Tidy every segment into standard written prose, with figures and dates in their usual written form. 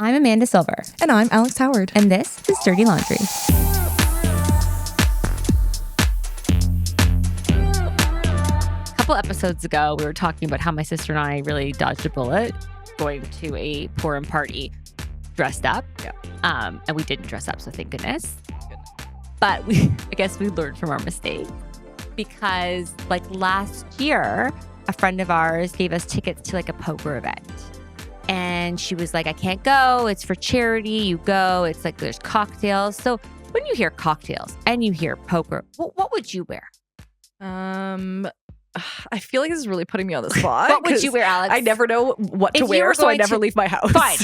I'm Amanda Silver. And I'm Alex Howard. And this is Dirty Laundry. A couple episodes ago, we were talking about how my sister and I really dodged a bullet going to a Purim party dressed up. Yeah. And we didn't dress up, so thank goodness. But I guess we learned from our mistake because last year, a friend of ours gave us tickets to a poker event. And she was like, I can't go. It's for charity. You go. It's there's cocktails. So when you hear cocktails and you hear poker, what would you wear? I feel like this is really putting me on the spot. What would you wear, Alex? I never know what to wear, so I never leave my house. Fine.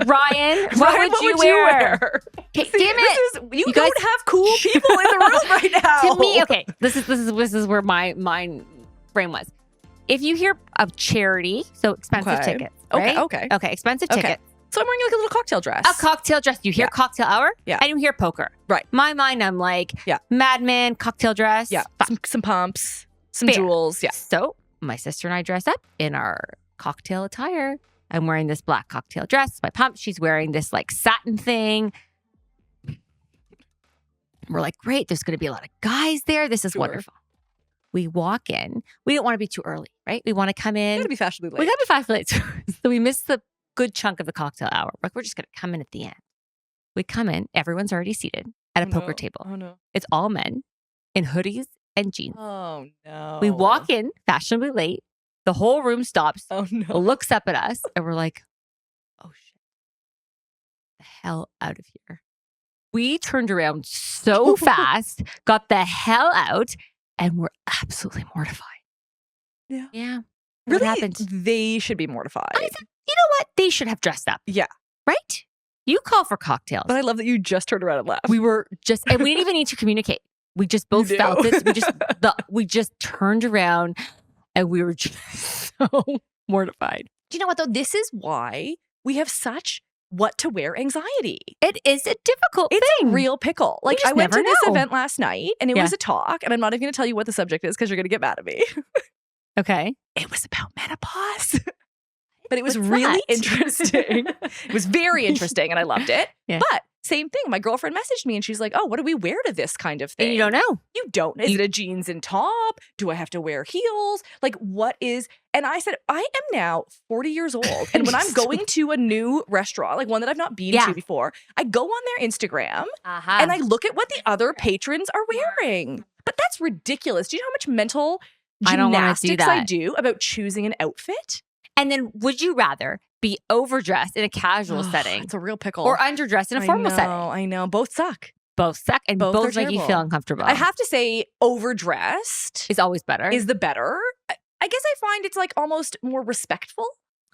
Ryan, what would you wear? Okay, damn it. You guys don't have cool people in the room right now. To me, okay, this is where my brain was. If you hear of charity, so expensive tickets, right? Okay, expensive tickets. So I'm wearing a little cocktail dress. A cocktail dress. You hear cocktail hour? Yeah. And you hear poker. Right. My mind, I'm Mad Men, cocktail dress. Yeah. Some pumps, some jewels. Yeah. So my sister and I dress up in our cocktail attire. I'm wearing this black cocktail dress. My pump, she's wearing this satin thing. We're like, great. There's going to be a lot of guys there. This is wonderful. We walk in. We don't want to be too early, right? We want to come in. We got to be fashionably late. We got to be fashionably late. So we missed the good chunk of the cocktail hour. We're just going to come in at the end. We come in. Everyone's already seated at a poker table. Oh, no. It's all men in hoodies and jeans. Oh, no. We walk in fashionably late. The whole room stops. Oh, no. Looks up at us. And we're like, oh, shit. The hell out of here. We turned around so fast, got the hell out, and we're absolutely mortified. Yeah. Yeah. Really, what happened? They should be mortified. I said, you know what? They should have dressed up. Yeah. Right? You call for cocktails. But I love that you just turned around and left. We were just, and we didn't even need to communicate. We just both felt it. We just turned around and we were just so mortified. Do you know what, though? This is why we have such what to wear anxiety. It is a difficult thing. It's a real pickle. I went to this know. event last night and it was a talk, and I'm not even going to tell you what the subject is because you're going to get mad at me. Okay. It was about menopause. But it was really interesting. It was very interesting and I loved it. Yeah. But same thing. My girlfriend messaged me and she's like, oh, what do we wear to this kind of thing? And you don't know. You don't. Is it a jeans and top? Do I have to wear heels? What is... And I said, I am now 40 years old. And when I'm going to a new restaurant, one that I've not been to before, I go on their Instagram and I look at what the other patrons are wearing. But that's ridiculous. Do you know how much mental gymnastics I do about choosing an outfit? And then would you rather be overdressed in a casual setting? It's a real pickle. Or underdressed in a formal setting? I know. Both suck. Both suck. And both make you feel uncomfortable. I have to say overdressed is always better. Is the better. I guess I find it's almost more respectful,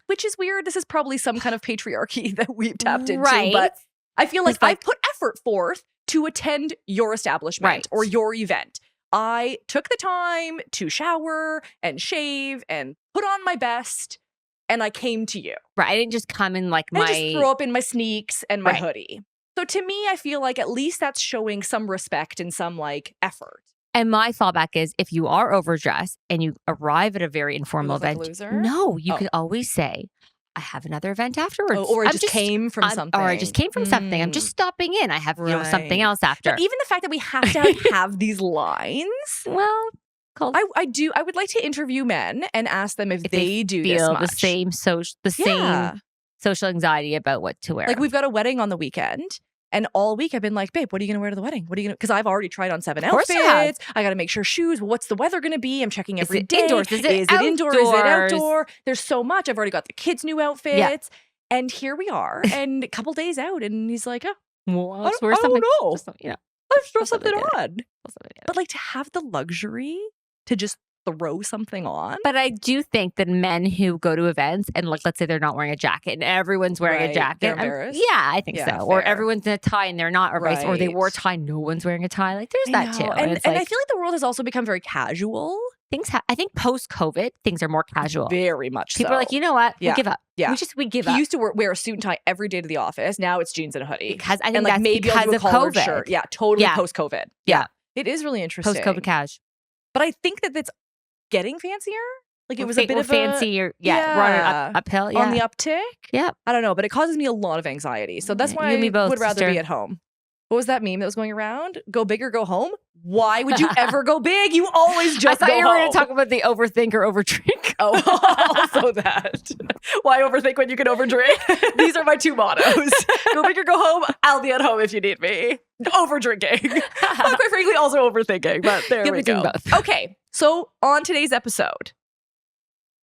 which is weird. This is probably some kind of patriarchy that we've tapped into. Right. But I feel like I put effort forth to attend your establishment or your event. I took the time to shower and shave and put on my best. And I came to you. Right. I didn't just come in I just throw up in my sneaks and my hoodie. So to me, I feel like at least that's showing some respect and some effort. And my fallback is if you are overdressed and you arrive at a very informal event, no, you could always say, I have another event afterwards. Or I just came from something. Or I just came from something. I'm just stopping in. I have something else after. But even the fact that we have to have these lines. Well, I do. I would like to interview men and ask them if they do feel this much. same social anxiety about what to wear. We've got a wedding on the weekend, and all week I've been like, babe, what are you going to wear to the wedding? What are you going to? Because I've already tried on 7 outfits. I got to make sure shoes. Well, what's the weather going to be? I'm checking every day. Indoors? Is it indoor? Is it outdoor? There's so much. I've already got the kids' new outfits, and here we are, and a couple days out, and he's like, oh, well, I don't know. Let's throw something on. But to have the luxury to just throw something on. But I do think that men who go to events and let's say they're not wearing a jacket and everyone's wearing a jacket. They're embarrassed. I think so. Fair. Or everyone's in a tie and they're not, or they wore a tie, no one's wearing a tie. There's that too. And I feel like the world has also become very casual. I think post-COVID, things are more casual. Very much People are like, you know what? We give up. Yeah. We give up. He used to wear a suit and tie every day to the office. Now it's jeans and a hoodie. Because I think that's because of COVID. Shirt. Yeah, totally post-COVID. Yeah. It is really interesting. Post-COVID cash. But I think that it's getting fancier. Like it was a bit or of fancy, or we're on an uphill, on the uptick. Yeah, I don't know, but it causes me a lot of anxiety. So that's why I would rather be at home. What was that meme that was going around? Go big or go home? Why would you ever go big? You always just I thought go you were going home. to talk about the overthink or overdrink. Oh, also that. Why overthink when you can overdrink? These are my two mottos. Go big or go home. I'll be at home if you need me. Overdrinking. But quite frankly, also overthinking. But there we go. Both. Okay, so on today's episode,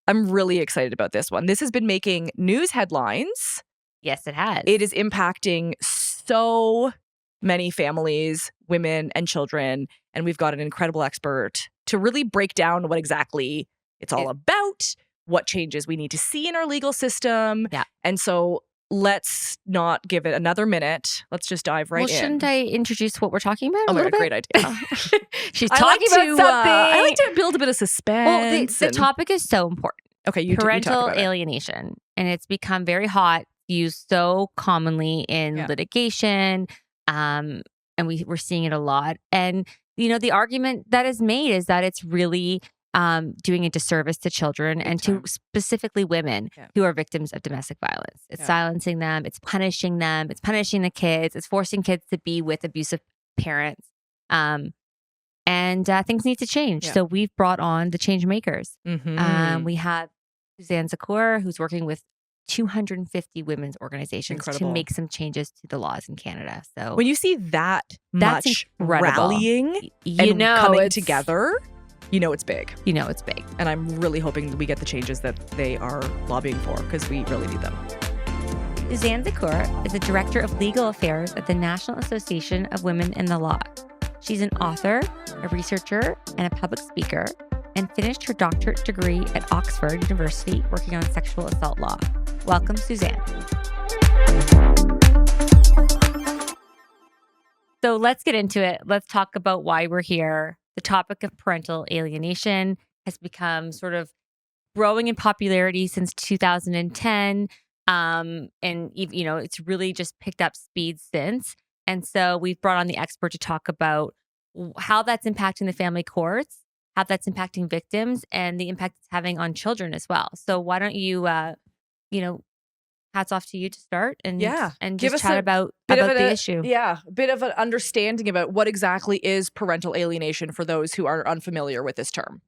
I'm really excited about this one. This has been making news headlines. Yes, it has. It is impacting so many families, women, and children. And we've got an incredible expert to really break down what exactly it's all about, what changes we need to see in our legal system. Yeah. And so let's not give it another minute. Let's just dive right in. Shouldn't I introduce what we're talking about? Oh my God, great idea. She's talking about something. I like to build a bit of suspense. Well, the topic is so important. Okay, you talk Parental about alienation. And it's become very hot, used so commonly in litigation. And we're seeing it a lot. And, the argument that is made is that it's really doing a disservice to children and to specifically women who are victims of domestic violence. It's silencing them. It's punishing them. It's punishing the kids. It's forcing kids to be with abusive parents. And things need to change. Yeah. So we've brought on the change makers. Mm-hmm. We have Suzanne Zaccour, who's working with 250 women's organizations to make some changes to the laws in Canada. So when you see that's much incredible. Rallying and coming together, it's big. It's big. And I'm really hoping that we get the changes that they are lobbying for because we really need them. Suzanne Zaccour is the Director of Legal Affairs at the National Association of Women in the Law. She's an author, a researcher, and a public speaker, and finished her doctorate degree at Oxford University working on sexual assault law. Welcome, Suzanne. So let's get into it. Let's talk about why we're here. The topic of parental alienation has become sort of growing in popularity since 2010. And, it's really just picked up speed since. And so we've brought on the expert to talk about how that's impacting the family courts, how that's impacting victims, and the impact it's having on children as well. So why don't you, hats off to you to start and just chat about the issue. Yeah, a bit of an understanding about what exactly is parental alienation for those who are unfamiliar with this term.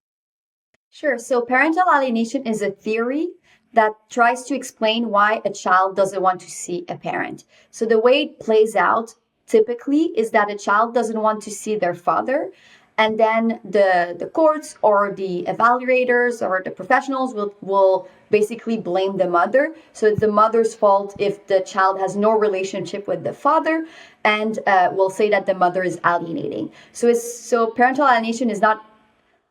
Sure. So parental alienation is a theory that tries to explain why a child doesn't want to see a parent. So the way it plays out typically is that a child doesn't want to see their father. And then the courts or the evaluators or the professionals will basically blame the mother. So it's the mother's fault if the child has no relationship with the father, and will say that the mother is alienating. So parental alienation is not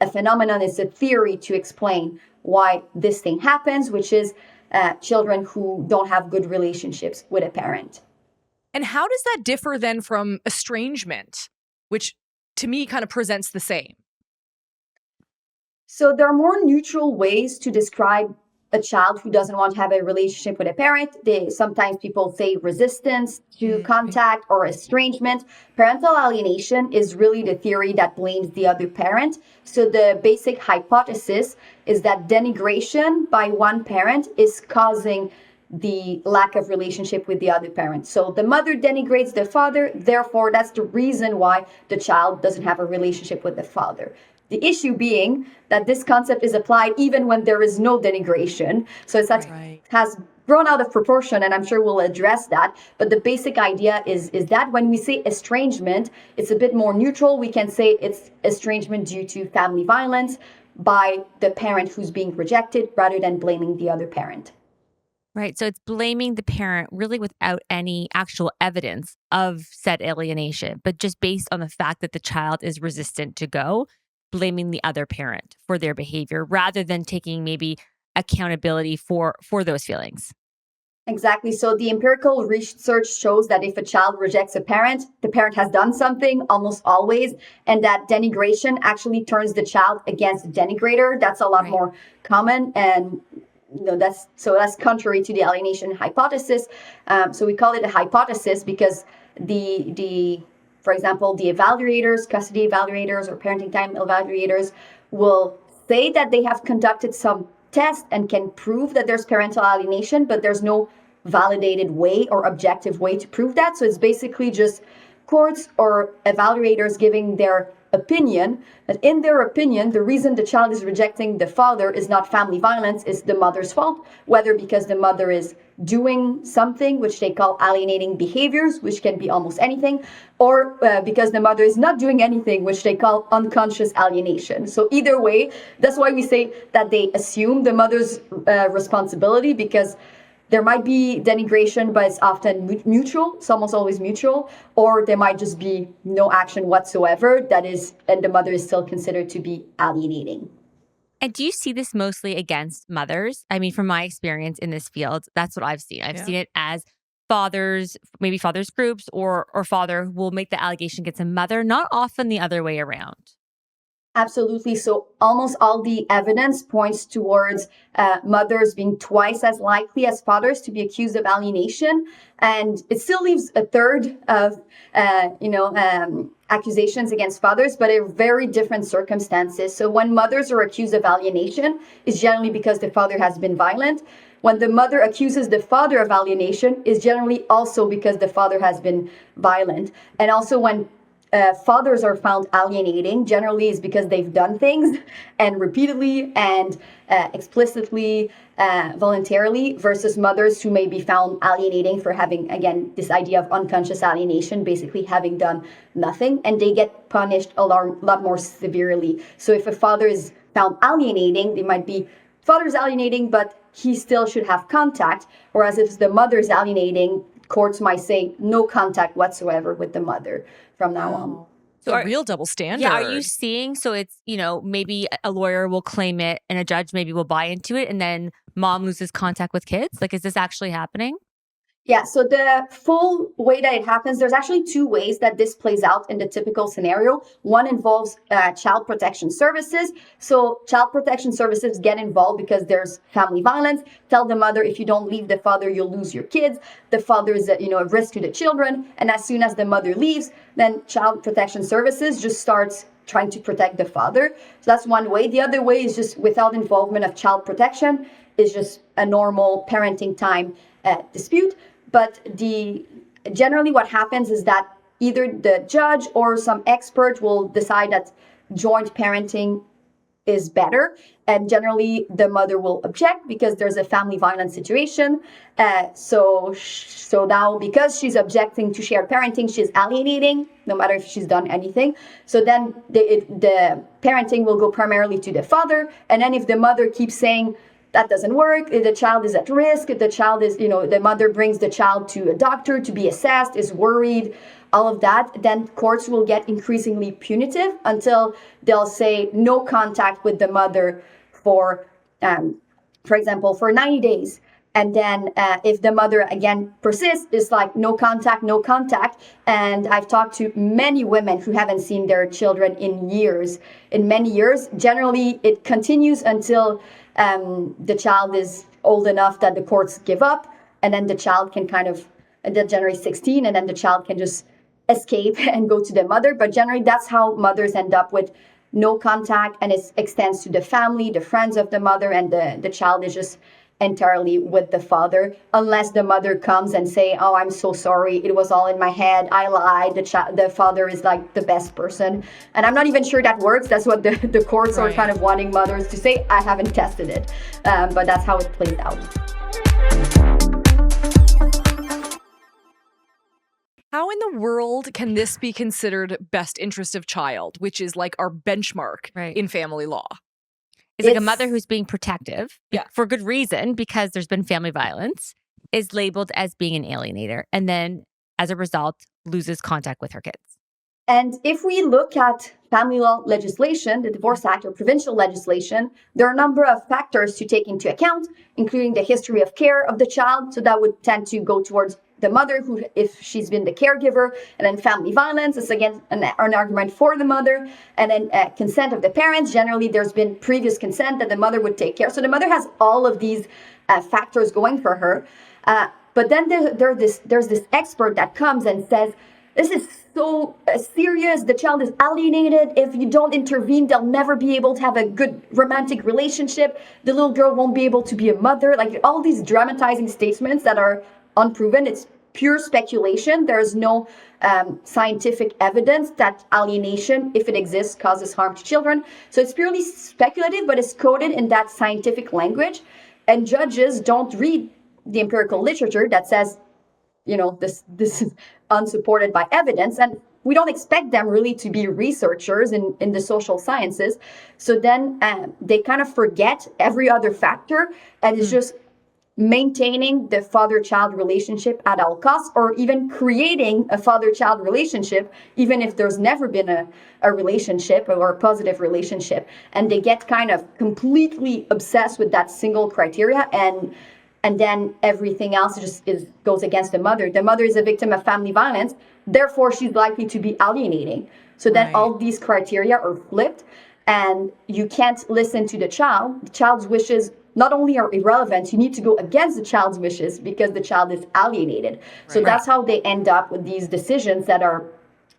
a phenomenon, it's a theory to explain why this thing happens, which is children who don't have good relationships with a parent. And how does that differ then from estrangement, which to me kind of presents the same? So there are more neutral ways to describe a child who doesn't want to have a relationship with a parent. Sometimes people say resistance to contact or estrangement. Parental alienation is really the theory that blames the other parent. So the basic hypothesis is that denigration by one parent is causing the lack of relationship with the other parent. So the mother denigrates the father, therefore that's the reason why the child doesn't have a relationship with the father. The issue being that this concept is applied even when there is no denigration. So has grown out of proportion, and I'm sure we'll address that. But the basic idea is that when we say estrangement, it's a bit more neutral. We can say it's estrangement due to family violence by the parent who's being rejected rather than blaming the other parent. Right. So it's blaming the parent really without any actual evidence of said alienation, but just based on the fact that the child is resistant to go, blaming the other parent for their behavior rather than taking maybe accountability for those feelings. Exactly. So the empirical research shows that if a child rejects a parent, the parent has done something almost always, and that denigration actually turns the child against the denigrator. That's a lot more common, and that's contrary to the alienation hypothesis. So we call it a hypothesis because for example, the evaluators, custody evaluators or parenting time evaluators will say that they have conducted some tests and can prove that there's parental alienation, but there's no validated way or objective way to prove that. So it's basically just courts or evaluators giving their opinion, that in their opinion, the reason the child is rejecting the father is not family violence, is the mother's fault, whether because the mother is doing something which they call alienating behaviors, which can be almost anything, or because the mother is not doing anything, which they call unconscious alienation. So either way, that's why we say that they assume the mother's responsibility, because there might be denigration, but it's often mutual. It's almost always mutual. Or there might just be no action whatsoever and the mother is still considered to be alienating. And do you see this mostly against mothers? I mean, from my experience in this field, that's what I've seen. I've seen it as fathers, maybe fathers groups, or father will make the allegation against a mother, not often the other way around. Absolutely. So almost all the evidence points towards mothers being twice as likely as fathers to be accused of alienation. And it still leaves a third of, accusations against fathers, but in very different circumstances. So when mothers are accused of alienation, it's generally because the father has been violent. When the mother accuses the father of alienation, is generally also because the father has been violent. And also when fathers are found alienating, generally is because they've done things and repeatedly and explicitly, voluntarily, versus mothers who may be found alienating for having, again, this idea of unconscious alienation, basically having done nothing, and they get punished a lot more severely. So if a father is found alienating, they might be, father's alienating, but he still should have contact, whereas if the mother's alienating, courts might say no contact whatsoever with the mother from now on. So a real double standard. Yeah, are you seeing, so it's, maybe a lawyer will claim it and a judge maybe will buy into it and then mom loses contact with kids? Like, is this actually happening? Yeah, so the full way that it happens, there's actually two ways that this plays out in the typical scenario. One involves child protection services. So child protection services get involved because there's family violence. Tell the mother, if you don't leave the father, you'll lose your kids. The father is a risk to the children. And as soon as the mother leaves, then child protection services just starts trying to protect the father. So that's one way. The other way is just without involvement of child protection, is just a normal parenting time dispute. But generally what happens is that either the judge or some expert will decide that joint parenting is better. And generally the mother will object because there's a family violence situation. So now because she's objecting to shared parenting, she's alienating, no matter if she's done anything. So then the parenting will go primarily to the father. And then if the mother keeps saying, that doesn't work, the child is at risk, the child is, the mother brings the child to a doctor to be assessed, is worried, all of that, then courts will get increasingly punitive until they'll say no contact with the mother for example, for 90 days. And then if the mother again persists, it's like no contact, no contact. And I've talked to many women who haven't seen their children in many years. Generally, it continues until the child is old enough that the courts give up, and then the child can that generates 16, and then the child can just escape and go to the mother. But generally, that's how mothers end up with no contact, and it extends to the family, the friends of the mother, and the child is just entirely with the father, unless the mother comes and say, oh, I'm so sorry, it was all in my head, I lied, the father is like the best person. And I'm not even sure that works. That's what the courts are kind of wanting mothers to say. I haven't tested it, but that's how it plays out. How in the world can this be considered best interest of child, which is like our benchmark in family law? It's like a mother who's being protective for good reason, because there's been family violence, is labeled as being an alienator, and then as a result loses contact with her kids. And if we look at family law legislation, the Divorce Act or provincial legislation, there are a number of factors to take into account, including the history of care of the child. So that would tend to go towards the mother, who, if she's been the caregiver, and then family violence is again an argument for the mother, and then consent of the parents. Generally, there's been previous consent that the mother would take care. So the mother has all of these factors going for her. But then there's this expert that comes and says, this is so serious. The child is alienated. If you don't intervene, they'll never be able to have a good romantic relationship. The little girl won't be able to be a mother. Like all these dramatizing statements that are unproven. It's pure speculation. There's no scientific evidence that alienation, if it exists, causes harm to children. So it's purely speculative, but it's coded in that scientific language. And judges don't read the empirical literature that says, this is unsupported by evidence. And we don't expect them really to be researchers in the social sciences. So then they kind of forget every other factor, and it's just maintaining the father-child relationship at all costs, or even creating a father-child relationship, even if there's never been a relationship or a positive relationship. And they get kind of completely obsessed with that single criteria, and then everything else goes against the mother. The mother is a victim of family violence, therefore she's likely to be alienating. So then all these criteria are flipped, and you can't listen to the child. The child's wishes not only are irrelevant, you need to go against the child's wishes because the child is alienated. So that's how they end up with these decisions that are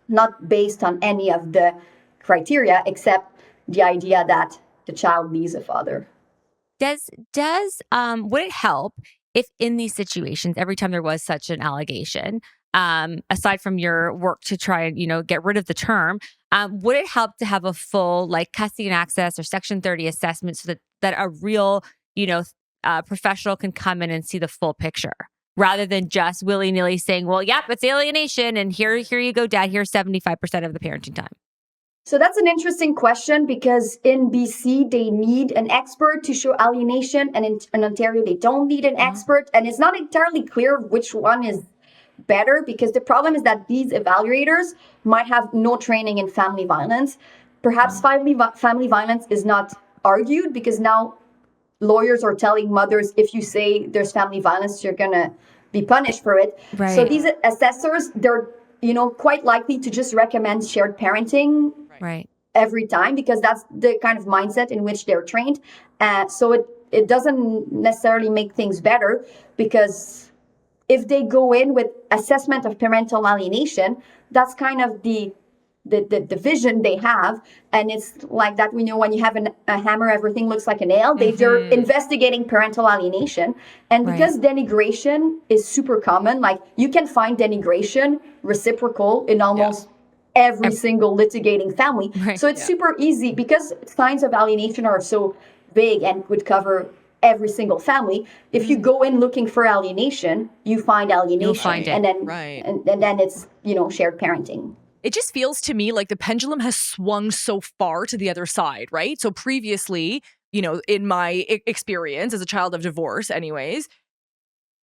not based on any of the criteria except the idea that the child needs a father. Would it help if in these situations, every time there was such an allegation, aside from your work to try and, get rid of the term, would it help to have a full custody and access or Section 30 assessment so that a real, professional can come in and see the full picture rather than just willy-nilly saying, well, yep, it's alienation. And here you go, Dad, here's 75% of the parenting time. So that's an interesting question because in BC, they need an expert to show alienation. And in Ontario, they don't need an expert. And it's not entirely clear which one is better because the problem is that these evaluators might have no training in family violence. Perhaps family violence is not argued because now lawyers are telling mothers, if you say there's family violence, you're going to be punished for it. Right. So these assessors, they're quite likely to just recommend shared parenting every time because that's the kind of mindset in which they're trained. So it doesn't necessarily make things better because if they go in with assessment of parental alienation, that's kind of the vision they have. And it's like that, when you have a hammer, everything looks like a nail. They're investigating parental alienation. And because denigration is super common, you can find denigration reciprocal in almost every single litigating family. So it's super easy because signs of alienation are so vague and would cover every single family. If you go in looking for alienation, you find alienation. You'll find it. And then it's, shared parenting. It just feels to me like the pendulum has swung so far to the other side, right? So previously, in my experience as a child of divorce anyways,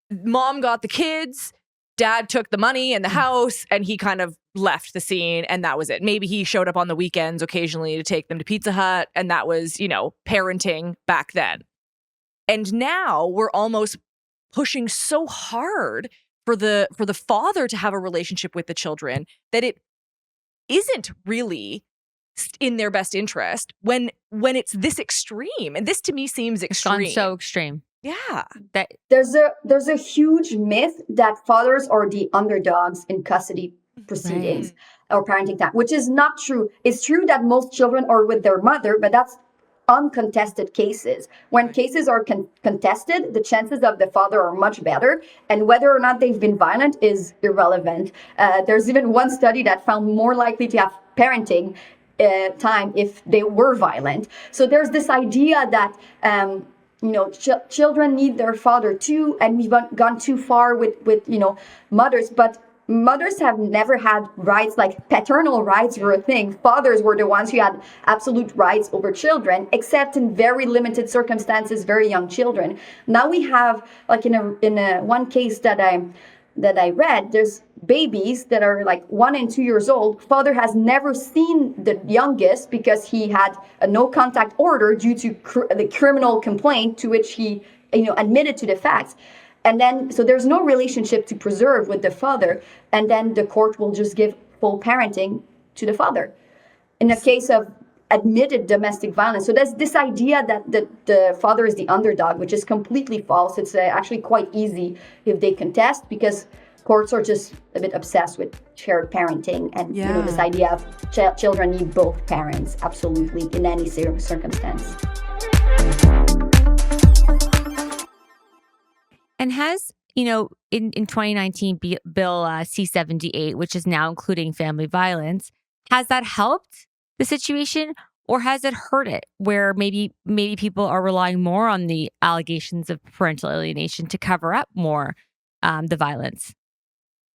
mom got the kids, dad took the money and the house, and he kind of left the scene, and that was it. Maybe he showed up on the weekends occasionally to take them to Pizza Hut, and that was, parenting back then. And now we're almost pushing so hard for the father to have a relationship with the children that it isn't really in their best interest when it's this extreme. And this to me seems extreme. It's gone so extreme. Yeah. There's a huge myth that fathers are the underdogs in custody proceedings or parenting time, which is not true. It's true that most children are with their mother, but that's uncontested cases. When cases are contested, the chances of the father are much better, and whether or not they've been violent is irrelevant. There's even one study that found more likely to have parenting time if they were violent. So there's this idea that children need their father too, and we've gone too far with mothers, but mothers have never had rights, like paternal rights were a thing. Fathers were the ones who had absolute rights over children, except in very limited circumstances, very young children. Now we have, in a one case that I read, there's babies that are 1 and 2 years old. Father has never seen the youngest because he had a no contact order due to the criminal complaint to which he admitted to the facts. And then, so there's no relationship to preserve with the father. And then the court will just give full parenting to the father. In a case of admitted domestic violence. So there's this idea that the father is the underdog, which is completely false. It's actually quite easy if they contest, because courts are just a bit obsessed with shared parenting and this idea of children need both parents, absolutely, in any circumstance. And has, in 2019, Bill C-78, which is now including family violence, has that helped the situation, or has it hurt it, where maybe people are relying more on the allegations of parental alienation to cover up more the violence?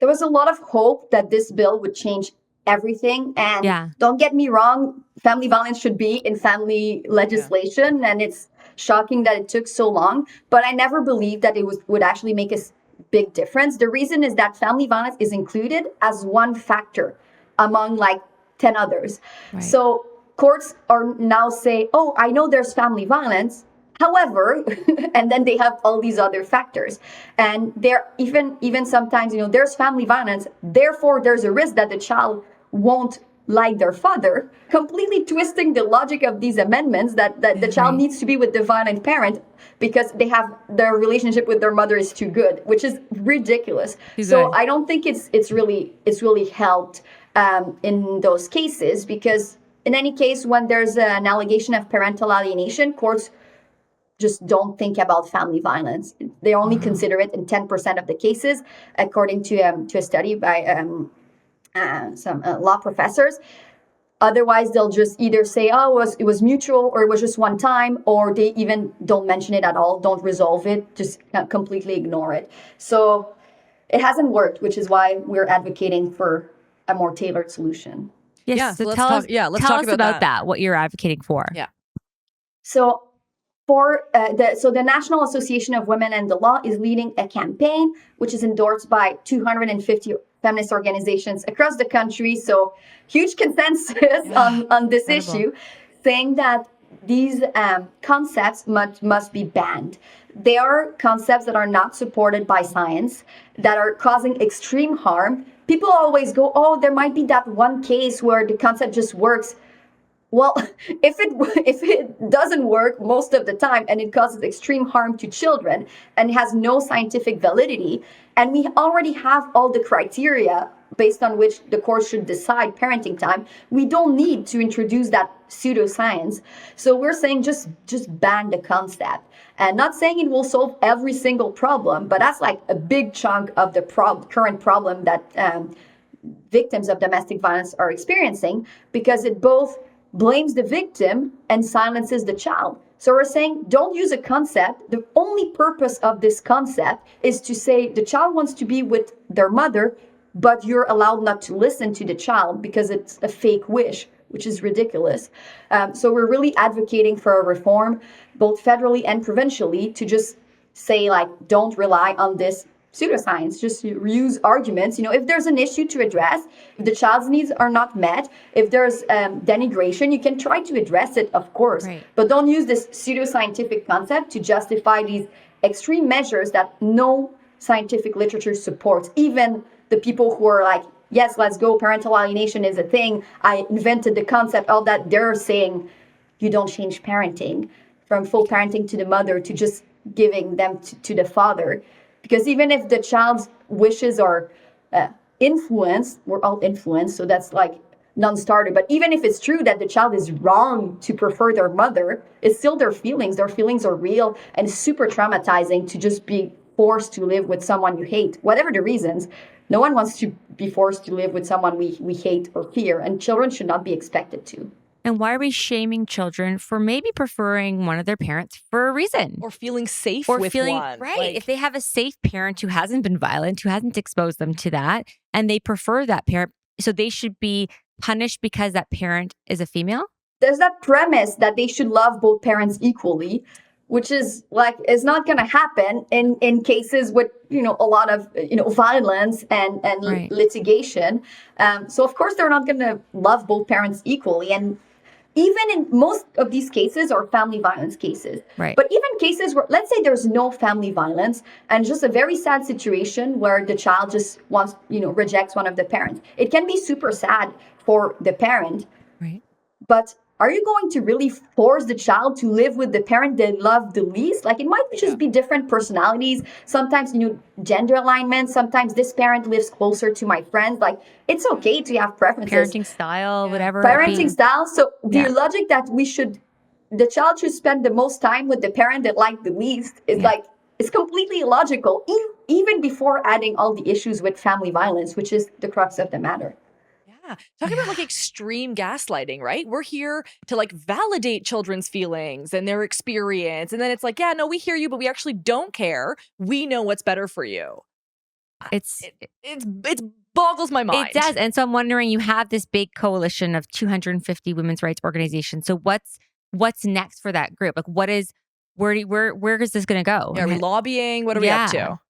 There was a lot of hope that this bill would change everything. And don't get me wrong, family violence should be in family legislation. And it's shocking that it took so long. But I never believed that it would actually make a big difference. The reason is that family violence is included as one factor among like 10 others. Right. So courts are now say, oh, I know there's family violence. However, and then they have all these other factors. And there even sometimes, there's family violence. Therefore, there's a risk that the child won't like their father, completely twisting the logic of these amendments that the child needs to be with the violent parent because their relationship with their mother is too good, which is ridiculous. So I don't think it's really helped in those cases, because in any case, when there's an allegation of parental alienation, courts just don't think about family violence. They only consider it in 10% of the cases, according to a study by some law professors. Otherwise, they'll just either say, oh, it was mutual, or it was just one time, or they even don't mention it at all, don't resolve it, just completely ignore it. So it hasn't worked, which is why we're advocating for a more tailored solution. Yes, so tell us about that, what you're advocating for. Yeah. So the National Association of Women and the Law is leading a campaign which is endorsed by 250 feminist organizations across the country. So huge consensus on this issue, saying that these concepts must be banned. They are concepts that are not supported by science, that are causing extreme harm. People always go, oh, there might be that one case where the concept just works. Well, if it doesn't work most of the time and it causes extreme harm to children and has no scientific validity, and we already have all the criteria based on which the court should decide parenting time, we don't need to introduce that pseudoscience. So we're saying just ban the concept. And not saying it will solve every single problem, but that's like a big chunk of the current problem that victims of domestic violence are experiencing, because it both blames the victim and silences the child. So we're saying, don't use a concept. The only purpose of this concept is to say the child wants to be with their mother, but you're allowed not to listen to the child because it's a fake wish, which is ridiculous. So we're really advocating for a reform, both federally and provincially, to just say, like, don't rely on this pseudoscience, just use arguments. If there's an issue to address, if the child's needs are not met, if there's denigration, you can try to address it, of course, but don't use this pseudoscientific concept to justify these extreme measures that no scientific literature supports. Even the people who are like, yes, let's go, parental alienation is a thing, I invented the concept, all that, they're saying you don't change parenting from full parenting to the mother to just giving them to the father. Because even if the child's wishes are influenced, we're all influenced, so that's like non-starter. But even if it's true that the child is wrong to prefer their mother, it's still their feelings. Their feelings are real, and it's super traumatizing to just be forced to live with someone you hate. Whatever the reasons, no one wants to be forced to live with someone we hate or fear, and children should not be expected to. And why are we shaming children for maybe preferring one of their parents for a reason? Or feeling safe with one. Right. Like, if they have a safe parent who hasn't been violent, who hasn't exposed them to that, and they prefer that parent, so they should be punished because that parent is a female? There's that premise that they should love both parents equally, which is like, is not going to happen in cases with, a lot of, violence and litigation. So of course they're not going to love both parents equally. And even in most of these cases are family violence cases. Right. But even cases where, let's say there's no family violence and just a very sad situation where the child just wants, rejects one of the parents. It can be super sad for the parent. Right. But are you going to really force the child to live with the parent they love the least? Like, it might just be different personalities. Sometimes, gender alignment. Sometimes this parent lives closer to my friends. Like, it's okay to have preferences. Parenting style, whatever. Parenting style. So the logic that the child should spend the most time with the parent that like the least is like, it's completely illogical, even before adding all the issues with family violence, which is the crux of the matter. Talking about like extreme gaslighting, right? We're here to like validate children's feelings and their experience. And then it's like, yeah, no, we hear you, but we actually don't care. We know what's better for you. It boggles my mind. It does. And so I'm wondering, you have this big coalition of 250 women's rights organizations. So what's next for that group? Like, where is this going to go? Are we lobbying? What are we up to?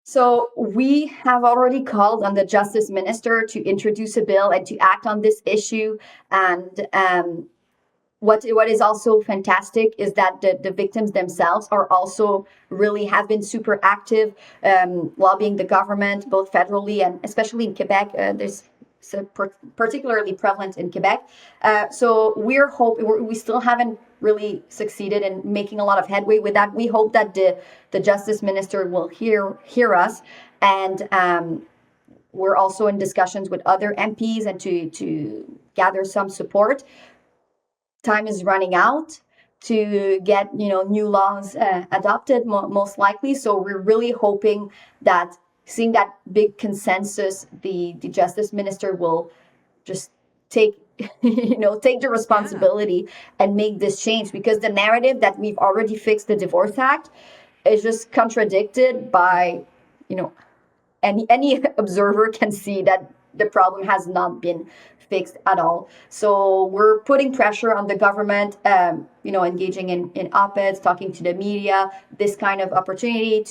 So we have already called on the Justice Minister to introduce a bill and to act on this issue. And what is also fantastic is that the victims themselves are also have been super active, lobbying the government, both federally and especially in Quebec. There's particularly prevalent in Quebec. So we still haven't really succeeded in making a lot of headway with that. We hope that the Justice Minister will hear us, and we're also in discussions with other MPs and to gather some support. Time is running out to get new laws adopted, most likely. So we're really hoping that, seeing that big consensus, the Justice Minister will just take the responsibility and make this change, because the narrative that we've already fixed the Divorce Act is just contradicted by, any observer can see that the problem has not been fixed at all. So we're putting pressure on the government, engaging in op-eds, talking to the media, this kind of opportunity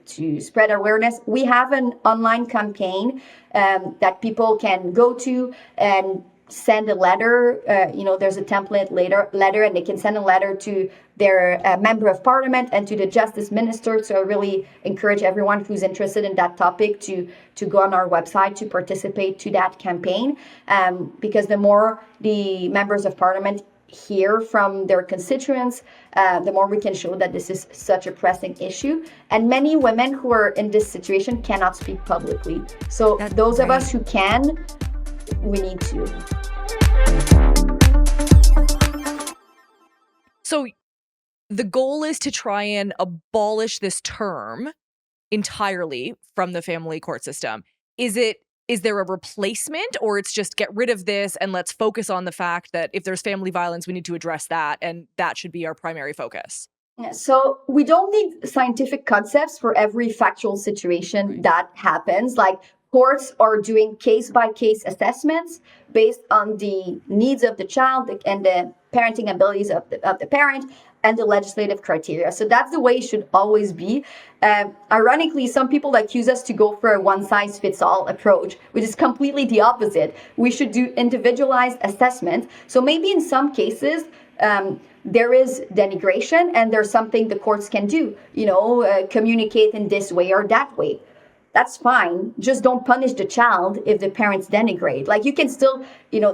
to spread awareness. We have an online campaign that people can go to and send a letter. There's a template letter, and they can send a letter to their member of parliament and to the Justice Minister. So I really encourage everyone who's interested in that topic to go on our website to participate to that campaign, because the more the members of parliament hear from their constituents, the more we can show that this is such a pressing issue. And many women who are in this situation cannot speak publicly. So those of us who can, we need to. So the goal is to try and abolish this term entirely from the family court system. Is there a replacement, or it's just get rid of this and let's focus on the fact that if there's family violence, we need to address that, and that should be our primary focus? So we don't need scientific concepts for every factual situation that happens. Like, courts are doing case-by-case assessments based on the needs of the child and the parenting abilities of the parent and the legislative criteria. So that's the way it should always be. Ironically, some people accuse us to go for a one-size-fits-all approach, which is completely the opposite. We should do individualized assessment. So maybe in some cases, there is denigration and there's something the courts can do, communicate in this way or that way. That's fine. Just don't punish the child if the parents denigrate. Like, you can still,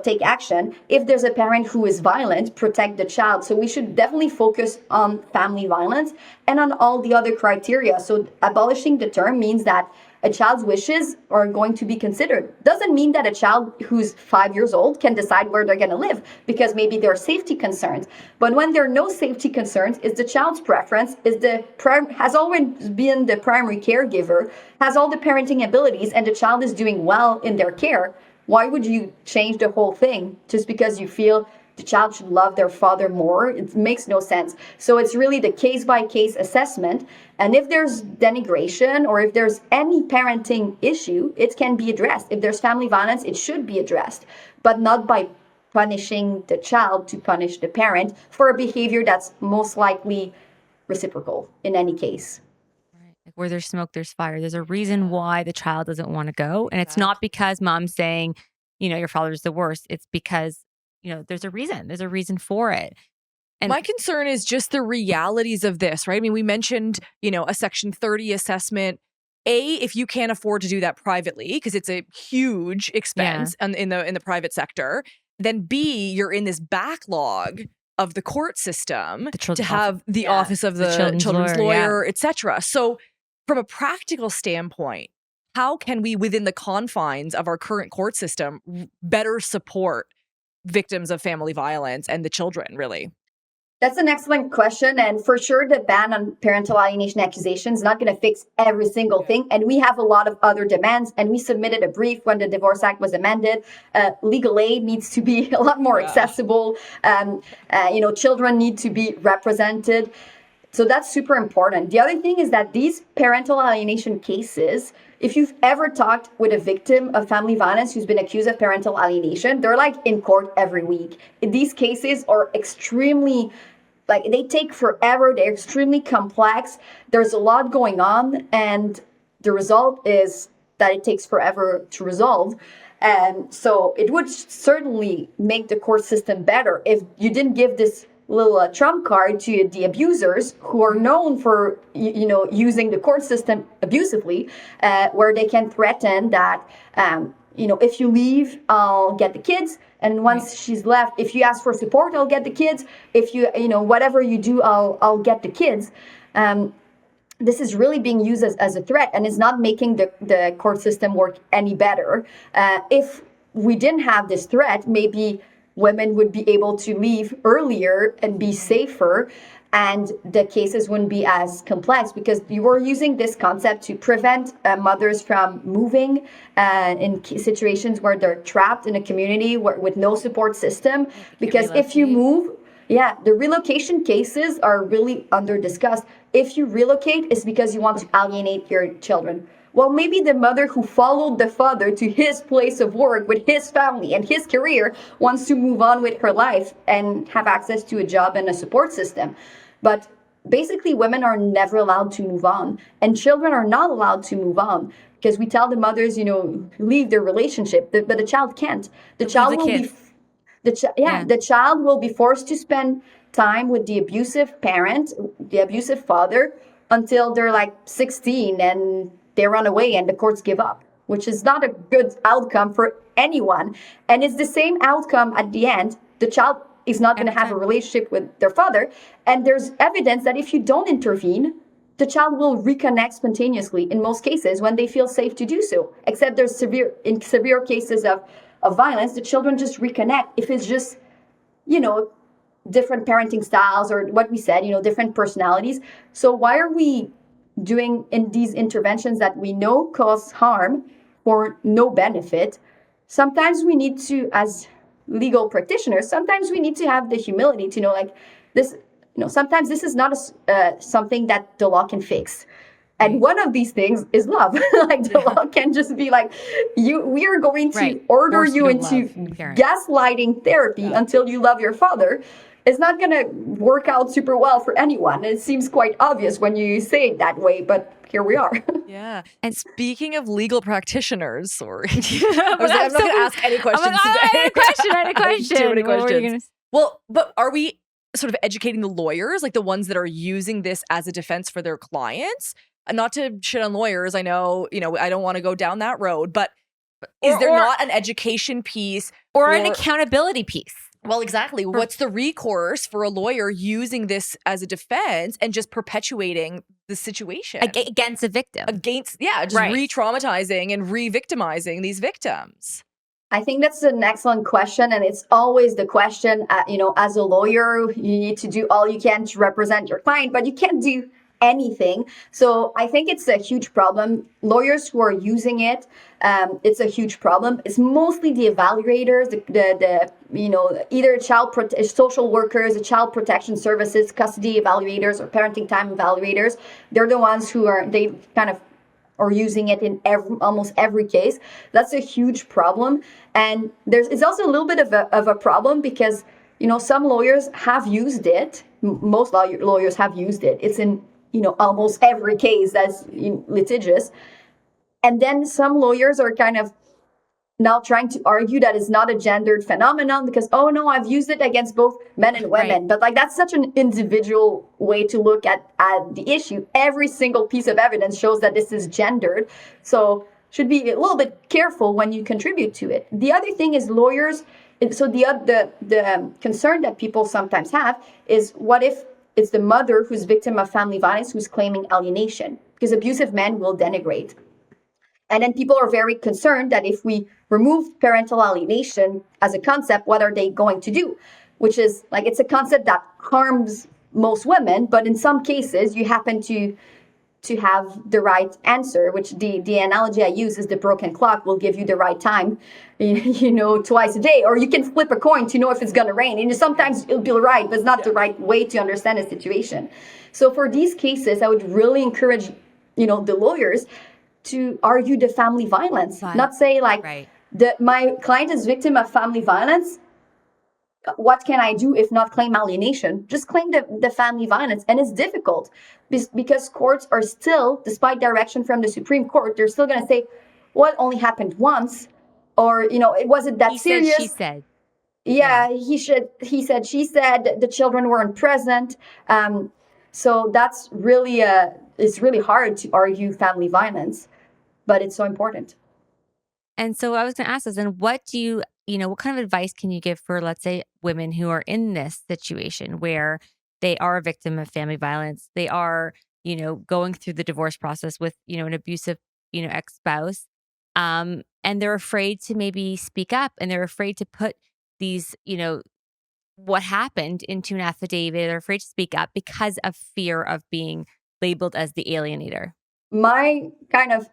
take action. If there's a parent who is violent, protect the child. So we should definitely focus on family violence and on all the other criteria. So abolishing the term means that a child's wishes are going to be considered. Doesn't mean that a child who's 5 years old can decide where they're going to live, because maybe there are safety concerns. But when there are no safety concerns, it's the child's preference, has always been the primary caregiver, has all the parenting abilities, and the child is doing well in their care. Why would you change the whole thing just because you feel the child should love their father more? It makes no sense. So it's really the case-by-case assessment. And if there's denigration or if there's any parenting issue, it can be addressed. If there's family violence, it should be addressed, but not by punishing the child to punish the parent for a behavior that's most likely reciprocal in any case. Like, where there's smoke, there's fire. There's a reason why the child doesn't want to go. And it's not because mom's saying, your father's the worst. It's because there's a reason. There's a reason for it. And my concern is just the realities of this, right? I mean, we mentioned, a Section 30 assessment. If you can't afford to do that privately, because it's a huge expense in the private sector, then B, you're in this backlog of the court system to have the yeah, office of the children's lawyer, yeah. etc. So from a practical standpoint, how can we, within the confines of our current court system, better support victims of family violence and the children, really? That's an excellent question. And for sure, the ban on parental alienation accusations is not going to fix every single thing. And we have a lot of other demands. And we submitted a brief when the Divorce Act was amended. Legal aid needs to be a lot more accessible. Children need to be represented. So that's super important. The other thing is that these parental alienation cases, if you've ever talked with a victim of family violence who's been accused of parental alienation, they're like in court every week. These cases are extremely, they take forever. They're extremely complex. There's a lot going on. And the result is that it takes forever to resolve. And so it would certainly make the court system better if you didn't give this little trump card to the abusers who are known for, using the court system abusively, where they can threaten that, if you leave, I'll get the kids. And once she's left, if you ask for support, I'll get the kids. If you, whatever you do, I'll get the kids. This is really being used as a threat, and it's not making the court system work any better. If we didn't have this threat, maybe women would be able to leave earlier and be safer, and the cases wouldn't be as complex, because you were using this concept to prevent mothers from moving in situations where they're trapped in a community with no support system. Because if you move, the relocation cases are really under-discussed. If you relocate, it's because you want to alienate your children. Well, maybe the mother who followed the father to his place of work with his family and his career wants to move on with her life and have access to a job and a support system. But basically, women are never allowed to move on, and children are not allowed to move on, because we tell the mothers, leave their relationship, but the child can't. The child will be forced to spend time with the abusive parent, the abusive father, until they're like 16 and they run away and the courts give up, which is not a good outcome for anyone. And it's the same outcome at the end. The child is not going to have a relationship with their father. And there's evidence that if you don't intervene, the child will reconnect spontaneously in most cases when they feel safe to do so. Except there's severe cases of violence, the children just reconnect. If it's just, different parenting styles, or what we said, different personalities. So why are we doing in these interventions that we know cause harm for no benefit? Sometimes we need to, as legal practitioners, sometimes we need to have the humility to know, this, sometimes this is not something that the law can fix. And one of these things is love. The law can just be we are going to order you into gaslighting therapy until you love your father. It's not going to work out super well for anyone. It seems quite obvious when you say it that way, but here we are. Yeah. And speaking of legal practitioners, sorry. I'm not going to ask any questions today. Any question. Too many questions. Well, but are we sort of educating the lawyers, the ones that are using this as a defense for their clients? Not to shit on lawyers. I know, I don't want to go down that road, but is there not an education piece or an accountability piece? Well, exactly. What's the recourse for a lawyer using this as a defense and just perpetuating the situation? Against a victim. Re-traumatizing and re-victimizing these victims. I think that's an excellent question. And it's always the question, as a lawyer, you need to do all you can to represent your client, but you can't do anything. So I think it's a huge problem. Lawyers who are using it, it's a huge problem. It's mostly the evaluators, either social workers, child protection services, custody evaluators, or parenting time evaluators. They're the ones who are using it in almost every case. That's a huge problem. And it's also a little bit of a problem because, some lawyers have used it. Most lawyers have used it. It's in almost every case that's litigious. And then some lawyers are kind of now trying to argue that it's not a gendered phenomenon because, oh no, I've used it against both men and women. Right. But that's such an individual way to look at the issue. Every single piece of evidence shows that this is gendered. So should be a little bit careful when you contribute to it. The other thing is lawyers So the concern that people sometimes have is, what if it's the mother who's victim of family violence who's claiming alienation? Because abusive men will denigrate. And then people are very concerned that if we remove parental alienation as a concept, what are they going to do? Which is like, it's a concept that harms most women, but in some cases you happen to have the right answer, which the analogy I use is the broken clock will give you the right time, twice a day, or you can flip a coin to know if it's going to rain. And sometimes it'll be right, but it's not the right way to understand a situation. So for these cases, I would really encourage, the lawyers to argue the family violence, not say like, my client is victim of family violence. What can I do if not claim alienation? Just claim the family violence. And it's difficult because courts are still, despite direction from the Supreme Court, they're still going to say, well, it only happened once, or, it wasn't that serious. He said, she said. Yeah, he said, she said, the children weren't present. So that's really, it's really hard to argue family violence, but it's so important. And so I was going to ask this, and what do you, what kind of advice can you give for, let's say, women who are in this situation where they are a victim of family violence? They are, going through the divorce process with, an abusive, ex-spouse. And they're afraid to maybe speak up, and they're afraid to put these, what happened into an affidavit. They're afraid to speak up because of fear of being labeled as the alienator. My kind of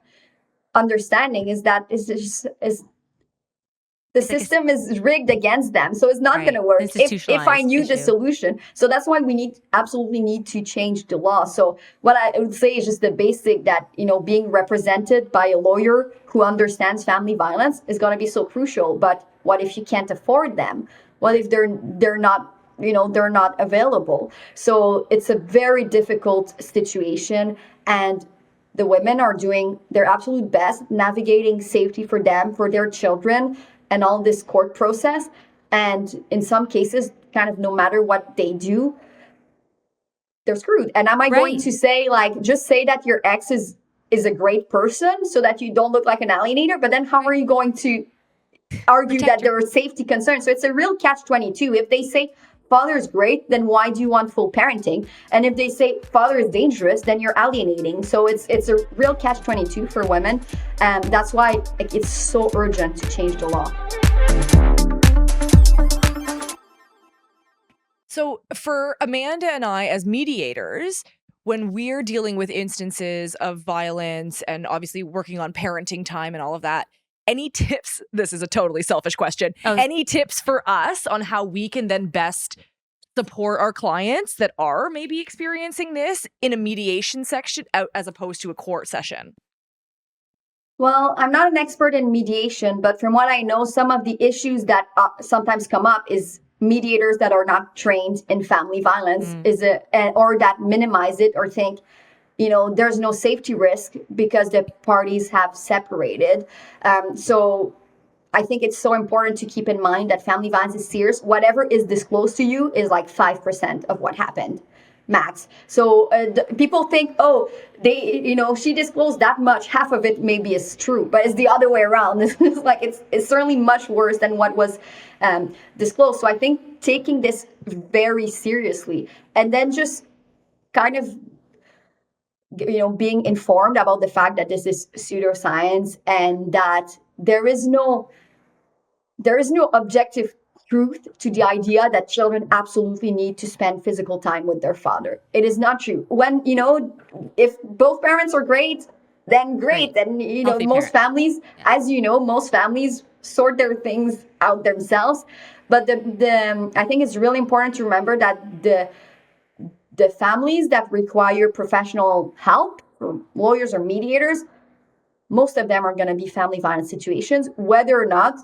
understanding is that the system is rigged against them, so it's not going to work if I knew the solution. So that's why we absolutely need to change the law. So what I would say is just the basic that, being represented by a lawyer who understands family violence is going to be so crucial. But what if you can't afford them? What if they're not, they're not available? So it's a very difficult situation, and the women are doing their absolute best navigating safety for them, for their children, and all this court process. And in some cases, kind of no matter what they do, they're screwed. And am I going to say, like, just say that your ex is a great person so that you don't look like an alienator? But then how are you going to argue that there are safety concerns? So it's a real catch-22. If they say father is great, then why do you want full parenting? And if they say father is dangerous, then you're alienating. So it's a real catch-22 for women. And that's why it's so urgent to change the law. So for Amanda and I as mediators, when we're dealing with instances of violence and obviously working on parenting time and all of that, any tips? This is a totally selfish question. Any tips for us on how we can then best support our clients that are maybe experiencing this in a mediation section as opposed to a court session? Well, I'm not an expert in mediation, but from what I know, some of the issues that sometimes come up is mediators that are not trained in family violence or that minimize it or think, there's no safety risk because the parties have separated. So I think it's so important to keep in mind that family violence is serious. Whatever is disclosed to you is like 5% of what happened, max. So people think, she disclosed that much. Half of it maybe is true, but it's the other way around. It's certainly much worse than what was disclosed. So I think taking this very seriously, and then just kind of being informed about the fact that this is pseudoscience and that there is no objective truth to the idea that children absolutely need to spend physical time with their father. It is not true. When, if both parents are great, then great. Then, most families, as most families sort their things out themselves. But I think it's really important to remember that the families that require professional help, or lawyers or mediators, most of them are going to be family violence situations, whether or not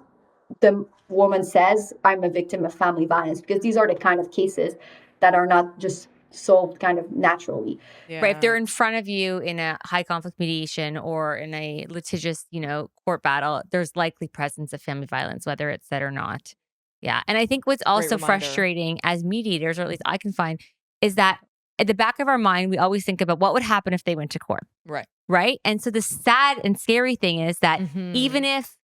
the woman says, I'm a victim of family violence, because these are the kind of cases that are not just solved kind of naturally. Yeah. Right. If they're in front of you in a high conflict mediation or in a litigious, court battle, there's likely presence of family violence, whether it's said or not. Yeah. And I think what's also frustrating as mediators, or at least I can find, is that at the back of our mind, we always think about what would happen if they went to court. Right. Right. And so the sad and scary thing is that even if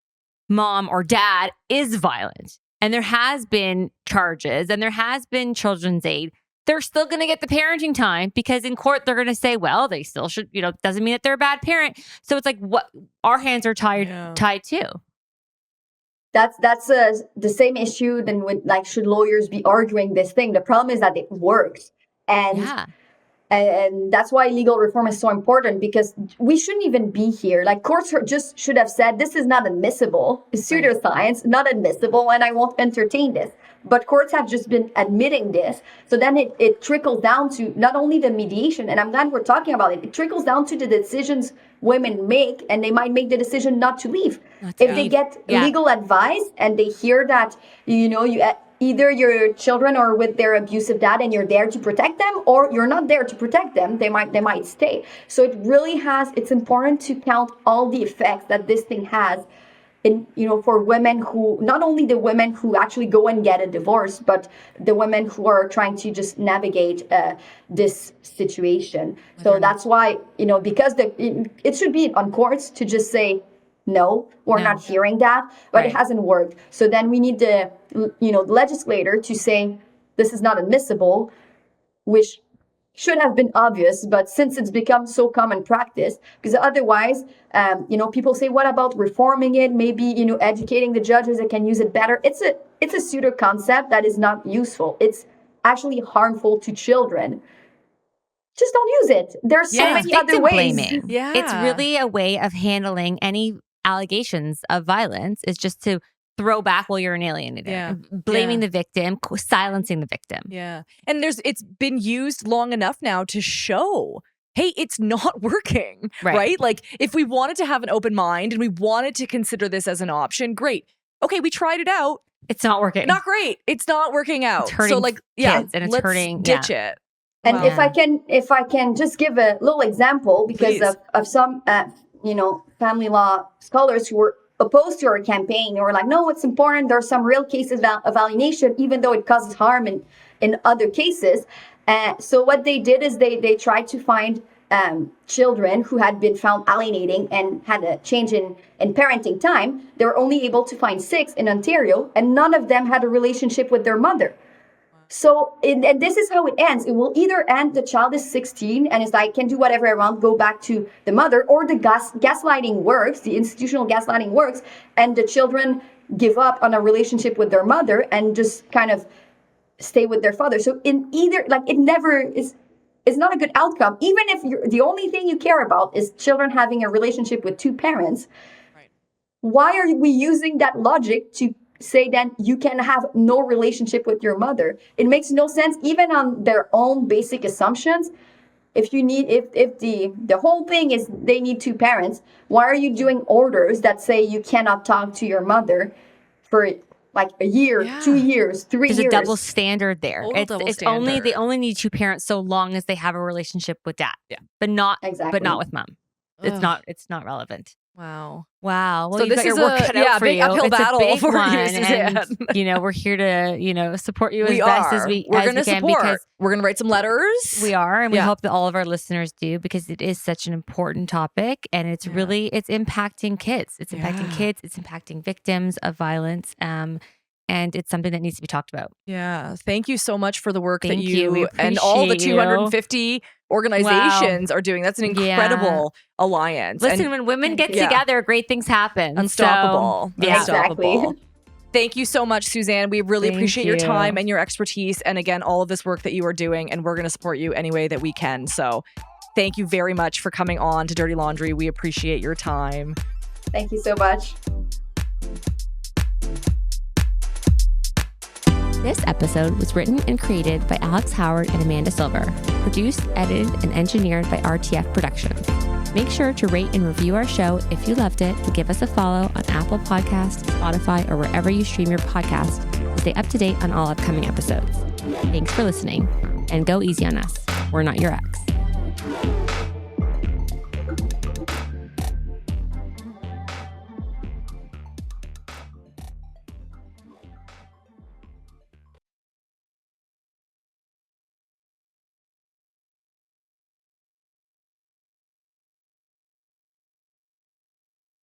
mom or dad is violent, and there has been charges and there has been children's aid, they're still going to get the parenting time because in court, they're going to say, well, they still should, doesn't mean that they're a bad parent. So it's like what our hands are tied too. That's the same issue than with like, should lawyers be arguing this thing? The problem is that it works. And that's why legal reform is so important, because we shouldn't even be here. Like courts just should have said, this is not admissible. It's pseudoscience, not admissible, and I won't entertain this. But courts have just been admitting this. So then it trickles down to not only the mediation, and I'm glad we're talking about it. It trickles down to the decisions women make, and they might make the decision not to leave. If they get legal advice and they hear that, either your children are with their abusive dad and you're there to protect them, or you're not there to protect them, they might stay. So it really it's important to count all the effects that this thing has for women who, not only the women who actually go and get a divorce, but the women who are trying to just navigate this situation. So that's why, because it should be on courts to just say, no, we're not hearing that, but it hasn't worked. So then we need the legislator to say, this is not admissible, which should have been obvious, but since it's become so common practice, because otherwise, people say, what about reforming it? Maybe, educating the judges that can use it better. It's a pseudo concept that is not useful. It's actually harmful to children. Just don't use it. There's so many other ways. Blaming. Yeah. It's really a way of handling any allegations of violence, is just to throw back, well, you're an alienator. Blaming the victim, silencing the victim. Yeah. And it's been used long enough now to show, hey, it's not working, right? Like if we wanted to have an open mind and we wanted to consider this as an option, great. Okay, we tried it out. It's not working. Not great. It's not working out. It's hurting kids, and it's let's hurting. Ditch it. And if I can just give a little example, because of some family law scholars who were opposed to our campaign, who were like, no, it's important. There are some real cases of alienation, even though it causes harm in other cases. So what they did is they tried to find children who had been found alienating and had a change in parenting time. They were only able to find 6 in Ontario, and none of them had a relationship with their mother. So, and this is how it ends. It will either end, the child is 16 and is like, can do whatever I want, go back to the mother, or the gaslighting works, the institutional gaslighting works, and the children give up on a relationship with their mother and just kind of stay with their father. So in either, it never is not a good outcome. Even if the only thing you care about is children having a relationship with 2 parents, why are we using that logic to say then you can have no relationship with your mother? It makes no sense, even on their own basic assumptions. If the whole thing is they need 2 parents, why are you doing orders that say you cannot talk to your mother for like a year, 2 years, 3 years? There's a double standard there. It's standard. They only need 2 parents so long as they have a relationship with dad. Yeah. But not with mom. It's not relevant. Wow. Well, so this is a big uphill battle for you, Suzanne. And, we're here to support you as best as we can. Because we're going to write some letters. We are, and we hope that all of our listeners do, because it is such an important topic, and it's really, it's impacting kids. It's impacting kids. It's impacting victims of violence. And it's something that needs to be talked about. Yeah. Thank you so much for the work that you and all the 250 organizations are doing. That's an incredible alliance. Listen, when women get together, great things happen. Unstoppable. So, Unstoppable. Exactly. Thank you so much, Suzanne. We really appreciate your time and your expertise. And again, all of this work that you are doing. And we're going to support you any way that we can. So thank you very much for coming on to Dirty Laundry. We appreciate your time. Thank you so much. This episode was written and created by Alex Howard and Amanda Silver, produced, edited, and engineered by RTF Productions. Make sure to rate and review our show if you loved it, and give us a follow on Apple Podcasts, Spotify, or wherever you stream your podcast to stay up to date on all upcoming episodes. Thanks for listening, and go easy on us. We're not your ex.